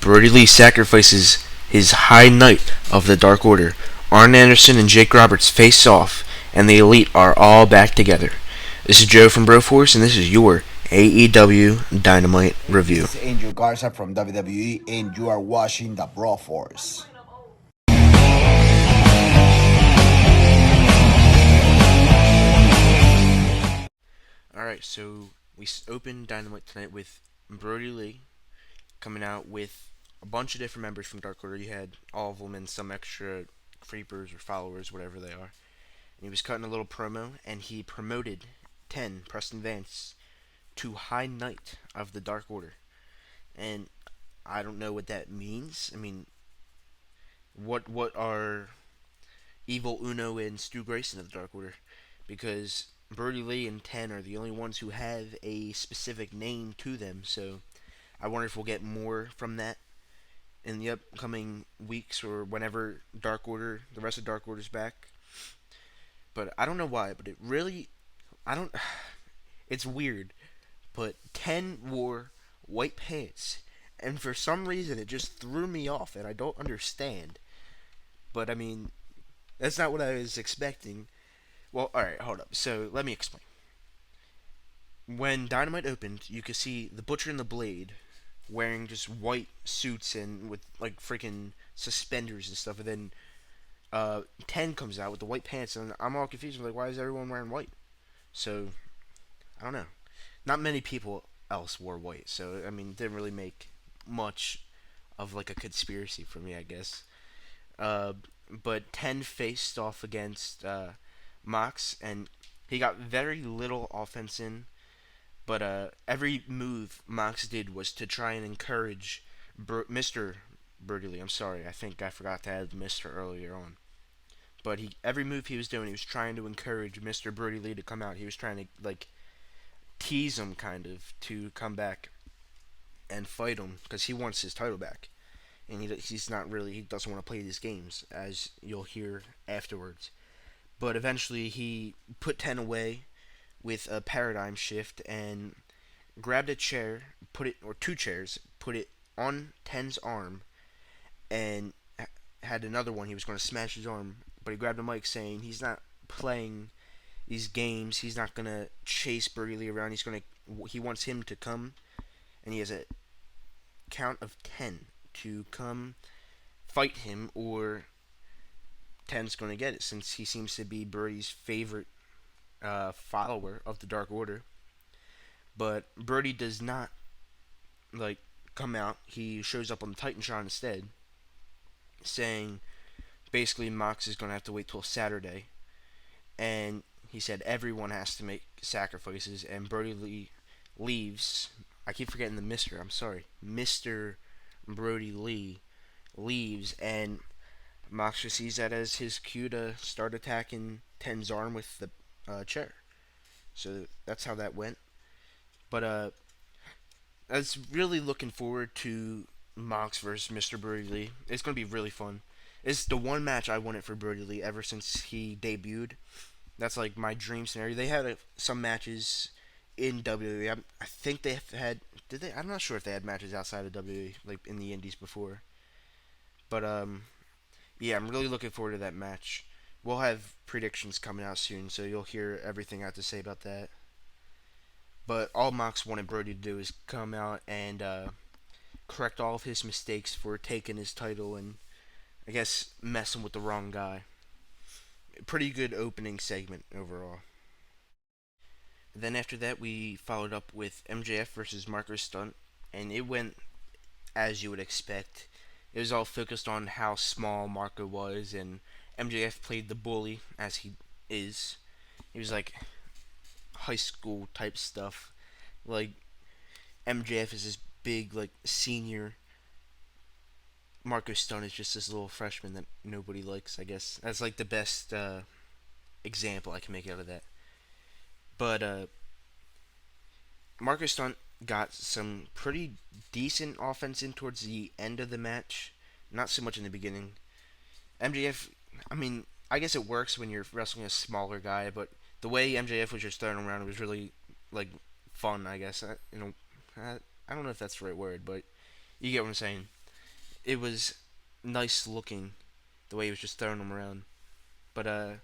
Brody Lee sacrifices his High Knight of the Dark Order. Arn Anderson and Jake Roberts face off, and the Elite are all back together. This is Joe from Broforce, and this is your AEW Dynamite review. This is Angel Garza from WWE, and you are watching the Broforce. Alright, so we opened Dynamite tonight with Brody Lee coming out with a bunch of different members from Dark Order. You had all of them and some extra creepers or followers, whatever they are. And he was cutting a little promo, and he promoted 10, Preston Vance, to High Knight of the Dark Order. And I don't know what that means. I mean, what are Evil Uno and Stu Grayson of the Dark Order? Because Brody Lee and 10 are the only ones who have a specific name to them, so I wonder if we'll get more from that in the upcoming weeks or whenever the rest of Dark Order's back. But I don't know why, but it's weird, but 10 wore white pants, and for some reason it just threw me off, and I don't understand. But I mean, that's not what I was expecting. Well, alright, hold up. So, let me explain. When Dynamite opened, you could see the Butcher and the Blade wearing just white suits and with, like, freaking suspenders and stuff. And then 10 comes out with the white pants, and I'm all confused. I'm like, why is everyone wearing white? So, I don't know. Not many people else wore white. So, I mean, it didn't really make much of, like, a conspiracy for me, I guess. But 10 faced off against Mox, and he got very little offense in, but every move Mox did was to try and encourage Mr. Brody Lee. I'm sorry, I think I forgot to add Mr. earlier on. But every move he was doing, he was trying to encourage Mr. Brody Lee to come out. He was trying to, like, tease him, kind of, to come back and fight him, because he wants his title back. And he doesn't want to play these games, as you'll hear afterwards. But eventually he put 10 away with a paradigm shift and grabbed a chair, two chairs, put it on 10's arm, and had another one. He was going to smash his arm, but he grabbed a mic saying he's not playing these games. He's not going to chase Brody Lee around. He wants him to come, and he has a count of 10 to come fight him, or 10's going to get it, since he seems to be Brody's favorite follower of the Dark Order. But Brody does not, like, come out. He shows up on the Titan instead, saying basically Mox is going to have to wait till Saturday. And he said everyone has to make sacrifices, and Brody Lee leaves. I keep forgetting the Mr. I'm sorry. Mr. Brody Lee leaves, and Mox just sees that as his cue to start attacking 10's arm with the chair. So that's how that went. But I was really looking forward to Mox versus Mr. Brody Lee. It's going to be really fun. It's the one match I wanted for Brody Lee ever since he debuted. That's like my dream scenario. They had some matches in WWE. I think they had. Did they? I'm not sure if they had matches outside of WWE, like in the Indies before. But yeah, I'm really looking forward to that match. We'll have predictions coming out soon, so you'll hear everything I have to say about that. But all Mox wanted Brody to do is come out and correct all of his mistakes for taking his title and, I guess, messing with the wrong guy. Pretty good opening segment overall. Then after that, we followed up with MJF versus Markers Stunt, and it went as you would expect. It was all focused on how small Marco was, and MJF played the bully, as he is. He was like high school type stuff. Like, MJF is this big, like, senior. Marco Stunt is just this little freshman that nobody likes, I guess. That's like the best example I can make out of that. But Marco Stunt got some pretty decent offense in towards the end of the match. Not so much in the beginning. MJF, I mean, I guess it works when you're wrestling a smaller guy, but the way MJF was just throwing around was really, like, fun, I guess. I don't know if that's the right word, but you get what I'm saying. it was nice looking the way he was just throwing them around. But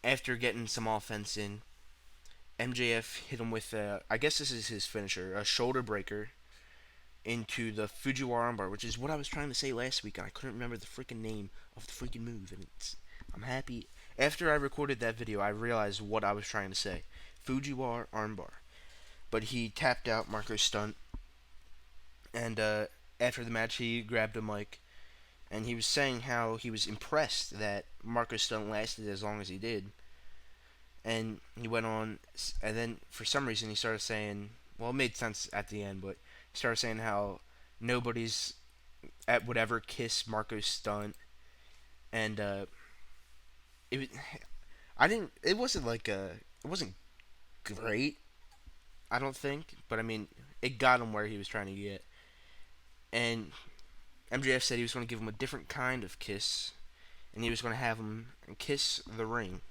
after getting some offense in, MJF hit him with I guess this is his finisher, a shoulder breaker into the Fujiwara armbar, which is what I was trying to say last week, and I couldn't remember the freaking name of the freaking move. And I'm happy. After I recorded that video, I realized what I was trying to say. Fujiwara armbar. But he tapped out Markers Stunt, and after the match, he grabbed a mic, and he was saying how he was impressed that Markers Stunt lasted as long as he did. And he went on, and then for some reason he started saying, well, it made sense at the end, but he started saying how nobody's would ever kiss Marco's Stunt, and it I didn't. It wasn't like it wasn't great, I don't think, but I mean, it got him where he was trying to get. And MJF said he was going to give him a different kind of kiss, and he was going to have him kiss the ring,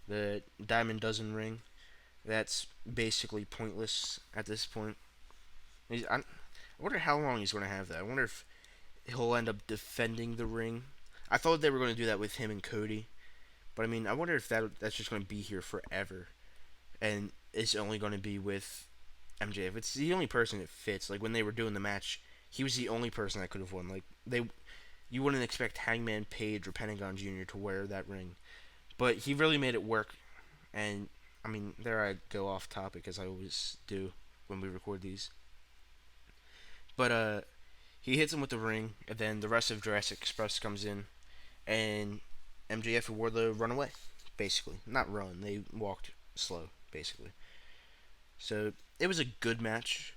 the Diamond Dozen ring. That's basically pointless at this point. I wonder how long he's going to have that. I wonder if he'll end up defending the ring. I thought they were going to do that with him and Cody, but I mean, I wonder if that's just going to be here forever, and it's only going to be with MJF. It's the only person that fits. Like when they were doing the match, he was the only person that could have won. Like you wouldn't expect Hangman Page or Pentagon Jr. to wear that ring, but he really made it work. And I mean, there I go off topic as I always do when we record these. But he hits him with the ring, and then the rest of Jurassic Express comes in, and MJF and Wardlow run away, basically. Not run, they walked slow, basically. So it was a good match,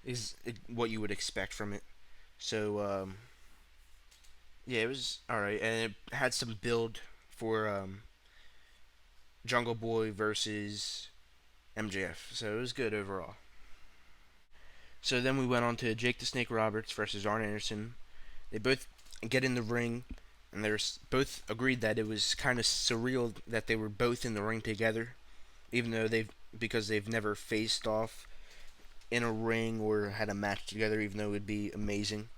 is what you would expect from it. So yeah, it was alright, and it had some build for Jungle Boy versus MJF. So it was good overall. So then we went on to Jake the Snake Roberts versus Arn Anderson. They both get in the ring, and they're both agreed that it was kind of surreal that they were both in the ring together, even though because they've never faced off in a ring or had a match together, even though it would be amazing.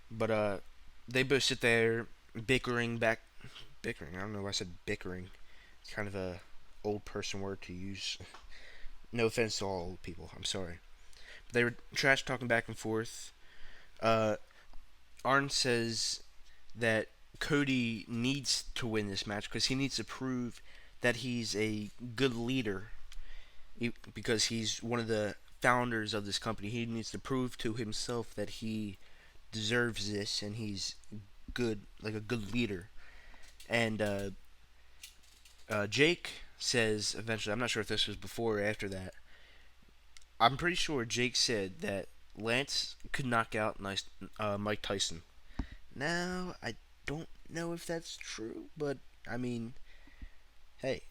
But they both sit there bickering. I don't know why I said bickering. It's kind of a old person word to use. No offense to all old people. I'm sorry. But they were trash talking back and forth. Arn says that Cody needs to win this match because he needs to prove that he's a good leader, because he's one of the founders of this company. He needs to prove to himself that he deserves this and he's good, like a good leader. And Jake says eventually, I'm not sure if this was before or after that, I'm pretty sure Jake said that Lance could knock out Mike Tyson. Now, I don't know if that's true, but I mean, hey,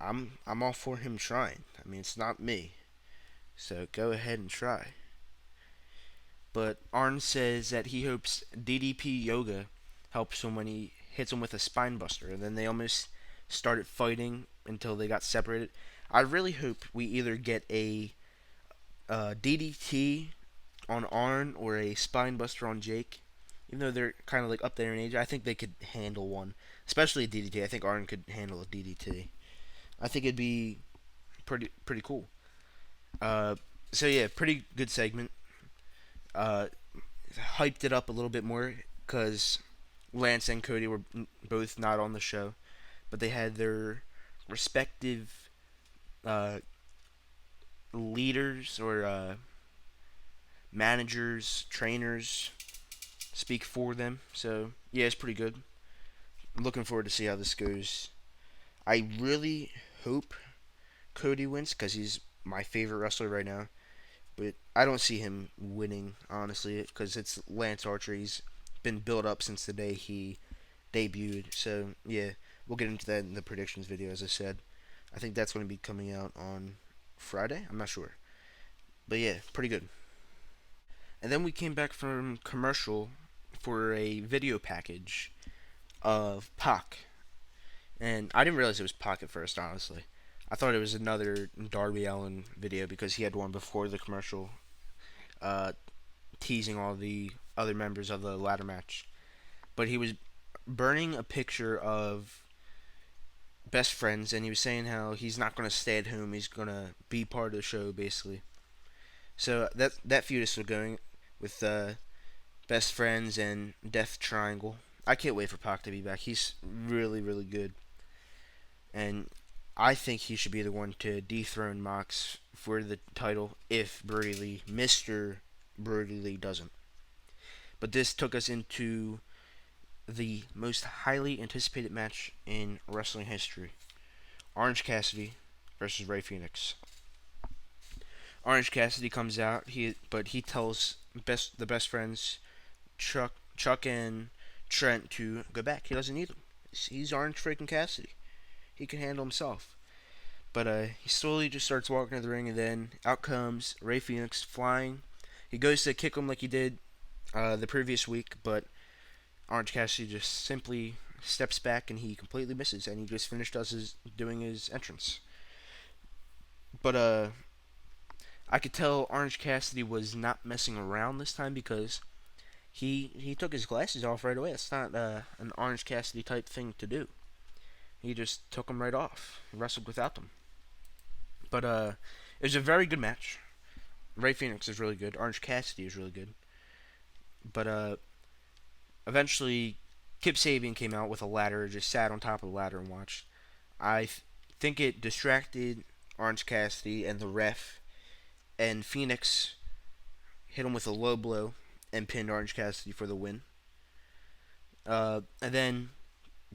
I'm all for him trying. I mean, it's not me, so go ahead and try. But Arn says that he hopes DDP Yoga helps him when he hits him with a spine buster, and then they almost started fighting until they got separated. I really hope we either get a DDT on Arn or a spine buster on Jake. Even though they're kind of like up there in age, I think they could handle one, especially a DDT. I think Arn could handle a DDT. I think it'd be pretty cool. So yeah, pretty good segment. Hyped it up a little bit more because Lance and Cody were both not on the show, but they had their respective leaders or managers, trainers speak for them. So yeah, it's pretty good. I'm looking forward to see how this goes. I really hope Cody wins because he's my favorite wrestler right now. But I don't see him winning, honestly, because it's Lance Archer. He's been built up since the day he debuted. So yeah, we'll get into that in the predictions video, as I said. I think that's going to be coming out on Friday. I'm not sure. But yeah, pretty good. And then we came back from commercial for a video package of Pac. And I didn't realize it was Pac at first, honestly. I thought it was another Darby Allin video because he had one before the commercial teasing all the other members of the ladder match. But he was burning a picture of best friends, and he was saying how he's not going to stay at home. He's going to be part of the show, basically. So that feud is still going with best friends and Death Triangle. I can't wait for Pac to be back. He's really, really good, and I think he should be the one to dethrone Mox for the title if Brody Lee, Mr. Brody Lee, doesn't. But this took us into the most highly anticipated match in wrestling history: Orange Cassidy versus Rey Fenix. Orange Cassidy comes out, but he tells the best friends Chuck and Trent to go back. He doesn't need them. He's Orange freaking Cassidy. He can handle himself. But he slowly just starts walking to the ring, and then out comes Rey Fenix flying. He goes to kick him like he did the previous week, but Orange Cassidy just simply steps back and he completely misses, and he just finished doing his entrance. But I could tell Orange Cassidy was not messing around this time because he took his glasses off right away. It's not an Orange Cassidy type thing to do. He just took them right off. He wrestled without them. But it was a very good match. Rey Fenix is really good. Orange Cassidy is really good. But eventually, Kip Sabian came out with a ladder, just sat on top of the ladder and watched. I think it distracted Orange Cassidy and the ref, and Phoenix hit him with a low blow and pinned Orange Cassidy for the win. And then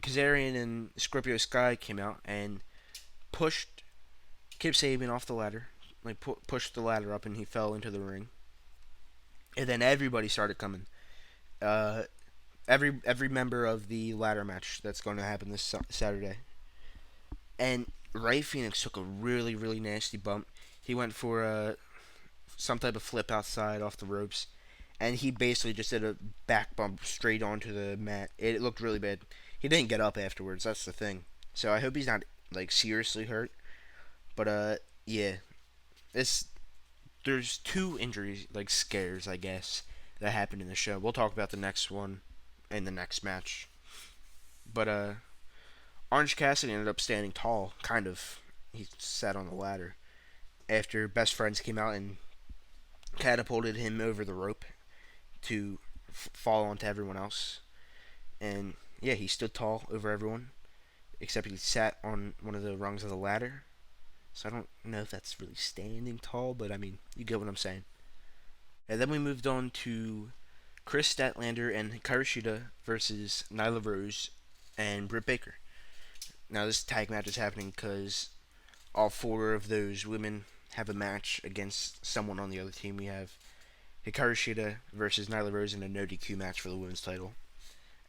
Kazarian and Scorpio Sky came out and pushed Kip Sabian off the ladder, like pushed the ladder up, and he fell into the ring. And then everybody started coming. Every member of the ladder match that's going to happen this Saturday. And Rey Fenix took a really, really nasty bump. He went for some type of flip outside off the ropes, and he basically just did a back bump straight onto the mat. It looked really bad. He didn't get up afterwards. That's the thing. So I hope he's not like seriously hurt. But yeah, there's two injuries, like scares, I guess, that happened in the show. We'll talk about the next one in the next match. But Orange Cassidy ended up standing tall, kind of. He sat on the ladder after Best Friends came out and catapulted him over the rope to fall onto everyone else. And yeah, he stood tall over everyone, except he sat on one of the rungs of the ladder. So I don't know if that's really standing tall, but I mean, you get what I'm saying. And then we moved on to Chris Statlander and Hikaru Shida versus Nyla Rose and Britt Baker. Now this tag match is happening because all four of those women have a match against someone on the other team. We have Hikaru Shida versus Nyla Rose in a no DQ match for the women's title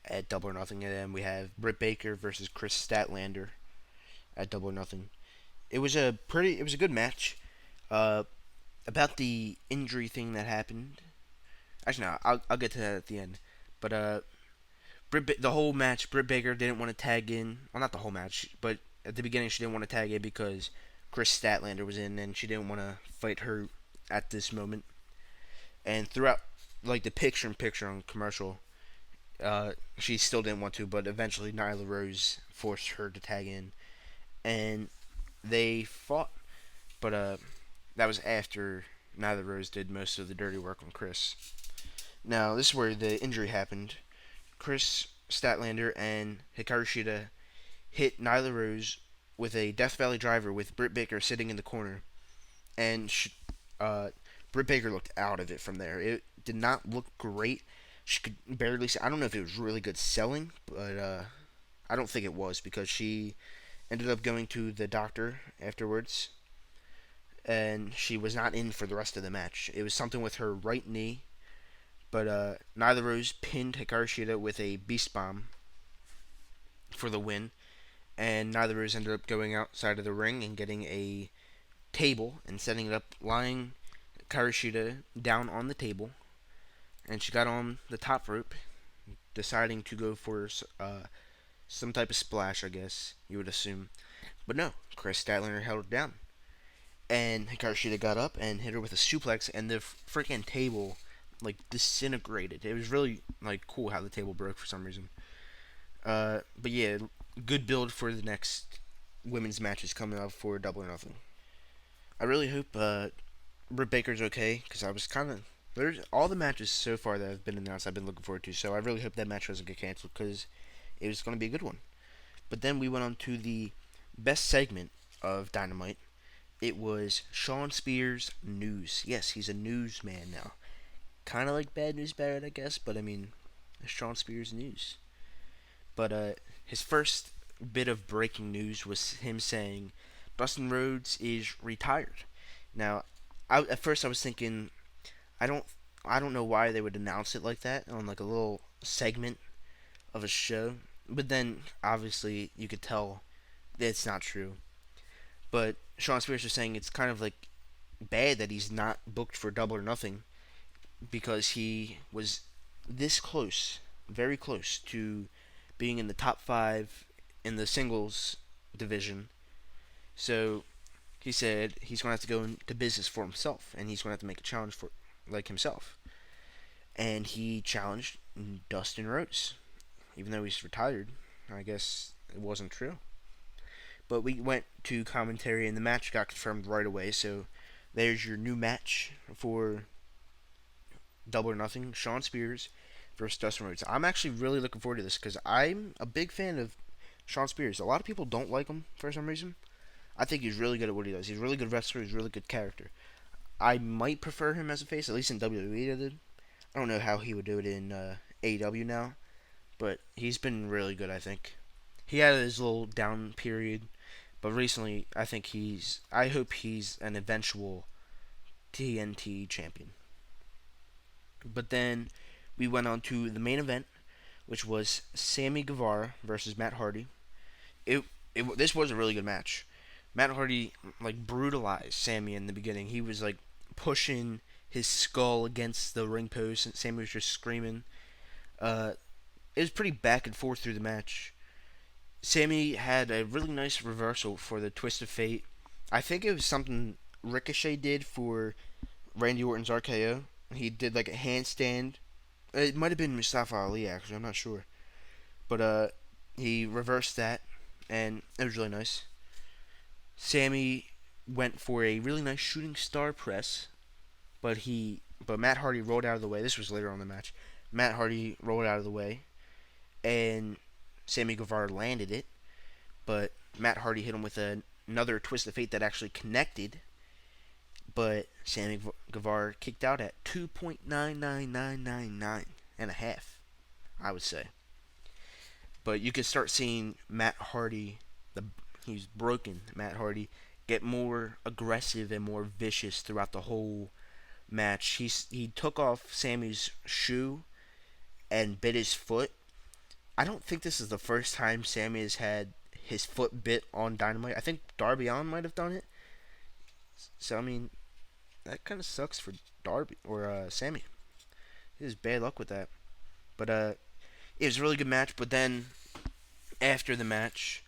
at Double or Nothing, and then we have Britt Baker versus Chris Statlander at Double or Nothing. It was a good match. About the injury thing that happened. Actually, no, I'll get to that at the end. But the whole match, Britt Baker didn't want to tag in. Well, not the whole match, but at the beginning she didn't want to tag in because Chris Statlander was in, and she didn't want to fight her at this moment. And throughout, like the picture-in-picture on commercial, she still didn't want to, but eventually Nyla Rose forced her to tag in, and they fought. But that was after Nyla Rose did most of the dirty work on Chris. Now, this is where the injury happened. Chris Statlander and Hikaru Shida hit Nyla Rose with a Death Valley driver with Britt Baker sitting in the corner. And Britt Baker looked out of it from there. It did not look great. She could barely see. I don't know if it was really good selling, but I don't think it was because she ended up going to the doctor afterwards. And she was not in for the rest of the match. It was something with her right knee. But Nyla Rose pinned Hikaru Shida with a Beast Bomb for the win. And Nyla Rose ended up going outside of the ring and getting a table and setting it up, lying Hikaru Shida down on the table. And she got on the top rope, deciding to go for some type of splash, I guess, you would assume. But no, Chris Statlander held it down. And Hikaru Shida got up and hit her with a suplex, and the freaking table like disintegrated. It was really like cool how the table broke for some reason. But yeah, good build for the next women's matches coming up for Double or Nothing. I really hope Britt Baker's okay because I was kind of there's all the matches so far that have been announced I've been looking forward to. So I really hope that match doesn't get canceled because it was going to be a good one. But then we went on to the best segment of Dynamite. It was Shawn Spears news. Yes, he's a newsman now. Kind of like Bad News Barrett, I guess, but I mean, it's Shawn Spears news. But his first bit of breaking news was him saying Dustin Rhodes is retired. Now, at first I was thinking, I don't, I don't know why they would announce it like that on like a little segment of a show. But then obviously you could tell that it's not true. But Shawn Spears was saying it's kind of like bad that he's not booked for Double or Nothing because he was this close, very close to being in the top 5 in the singles division. So he said he's going to have to go into business for himself, and he's going to have to make a challenge for like himself. And he challenged Dustin Rhodes, even though he's retired. I guess it wasn't true. But we went to commentary, and the match got confirmed right away. So there's your new match for Double or Nothing: Shawn Spears versus Dustin Rhodes. I'm actually really looking forward to this because I'm a big fan of Shawn Spears. A lot of people don't like him for some reason. I think he's really good at what he does. He's a really good wrestler. He's a really good character. I might prefer him as a face, at least in WWE. I don't know how he would do it in AEW now, but he's been really good, I think. He had his little down period, but recently I hope he's an eventual TNT champion. But then we went on to the main event, which was Sammy Guevara versus Matt Hardy. This was a really good match. Matt Hardy like brutalized Sammy in the beginning. He was like pushing his skull against the ring post, and Sammy was just screaming. It was pretty back and forth through the match. Sammy had a really nice reversal for the Twist of Fate. I think it was something Ricochet did for Randy Orton's RKO. He did like a handstand. It might have been Mustafa Ali actually. I'm not sure, but he reversed that, and it was really nice. Sammy went for a really nice shooting star press, but Matt Hardy rolled out of the way. This was later on in the match. Matt Hardy rolled out of the way, and Sammy Guevara landed it, but Matt Hardy hit him with another twist of fate that actually connected, but Sammy Guevara kicked out at 2.99999 and a half, I would say. But you could start seeing Matt Hardy, he's broken, Matt Hardy, get more aggressive and more vicious throughout the whole match. He took off Sammy's shoe and bit his foot. I don't think this is the first time Sammy has had his foot bit on Dynamite. I think Darby Allin might have done it. So I mean, that kind of sucks for Darby or Sammy. It is bad luck with that. But it was a really good match. But then after the match,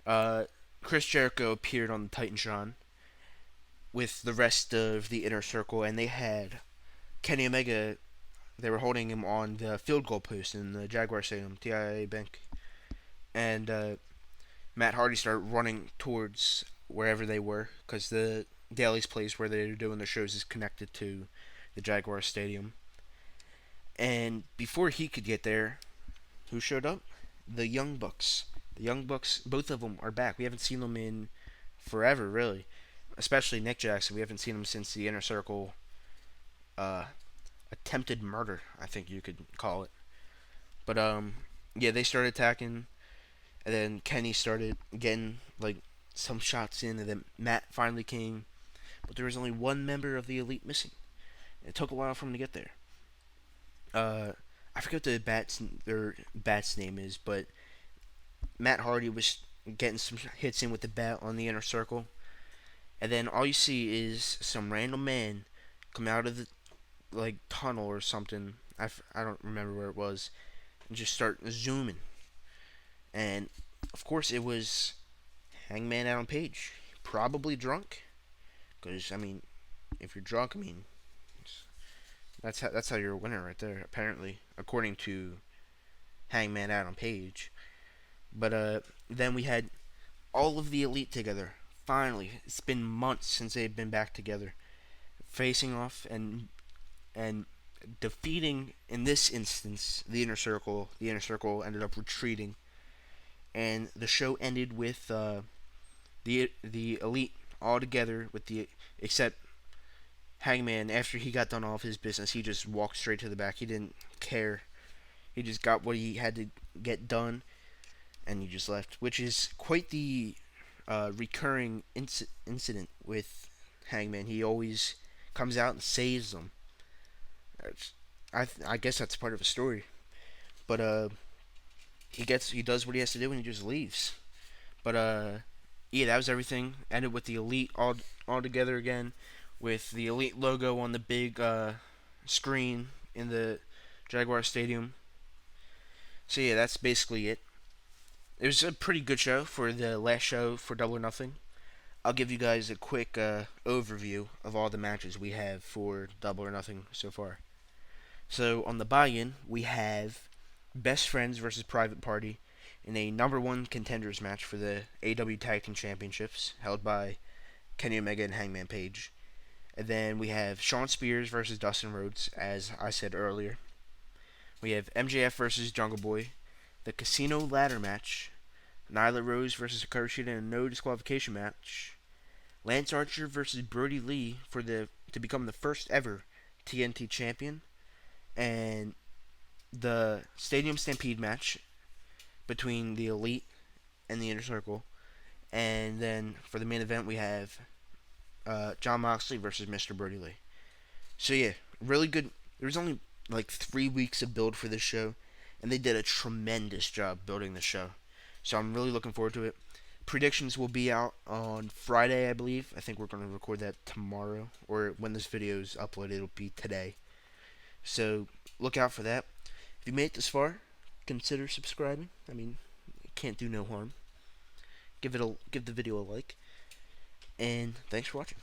Chris Jericho appeared on the Titantron with the rest of the Inner Circle, and they had Kenny Omega. They were holding him on the field goal post in the Jaguar Stadium, TIAA Bank. And Matt Hardy started running towards wherever they were, because the Daly's place where they're doing the shows is connected to the Jaguar Stadium. And before he could get there, who showed up? The Young Bucks. The Young Bucks, both of them are back. We haven't seen them in forever, really. Especially Nick Jackson. We haven't seen him since the Inner Circle attempted murder, I think you could call it. But yeah, they started attacking, and then Kenny started getting like some shots in, and then Matt finally came, but there was only one member of the Elite missing. It took a while for him to get there. I forget what their bat's name is, but Matt Hardy was getting some hits in with the bat on the Inner Circle, and then all you see is some random man come out of the like tunnel or something. I don't remember where it was, and just start zooming. And of course it was Hangman Adam Page, probably drunk, because I mean, if you're drunk, I mean, That's how you're a winner right there. Apparently, according to Hangman Adam Page. But then we had all of the Elite together. Finally, it's been months since they've been back together, facing off and defeating, in this instance, the Inner Circle. The Inner Circle ended up retreating, and the show ended with the Elite all together, with the except Hangman. After he got done all of his business, he just walked straight to the back. He didn't care. He just got what he had to get done, and he just left, which is quite the recurring incident with Hangman. He always comes out and saves them. I guess that's part of a story, but he does what he has to do and he just leaves. But yeah, that was everything. Ended with the Elite all together again, with the Elite logo on the big screen in the Jaguar Stadium. So yeah, that's basically it. It was a pretty good show for the last show for Double or Nothing. I'll give you guys a quick overview of all the matches we have for Double or Nothing so far. So on the buy-in, we have Best Friends versus Private Party in a number one contenders match for the AEW Tag Team Championships, held by Kenny Omega and Hangman Page. And then we have Shawn Spears versus Dustin Rhodes, as I said earlier. We have MJF versus Jungle Boy, the Casino Ladder match, Nyla Rose versus Hikaru Shida in a no disqualification match, Lance Archer versus Brody Lee to become the first ever TNT champion, and the Stadium Stampede match between the Elite and the Inner Circle. And then for the main event, we have Jon Moxley versus Mr. Brody Lee. So yeah, really good. There was only like 3 weeks of build for this show, and they did a tremendous job building the show. So I'm really looking forward to it. Predictions will be out on Friday, I believe. I think we're going to record that tomorrow, or when this video is uploaded, it'll be today. So look out for that. If you made it this far, consider subscribing. I mean, it can't do no harm. Give the video a like, and thanks for watching.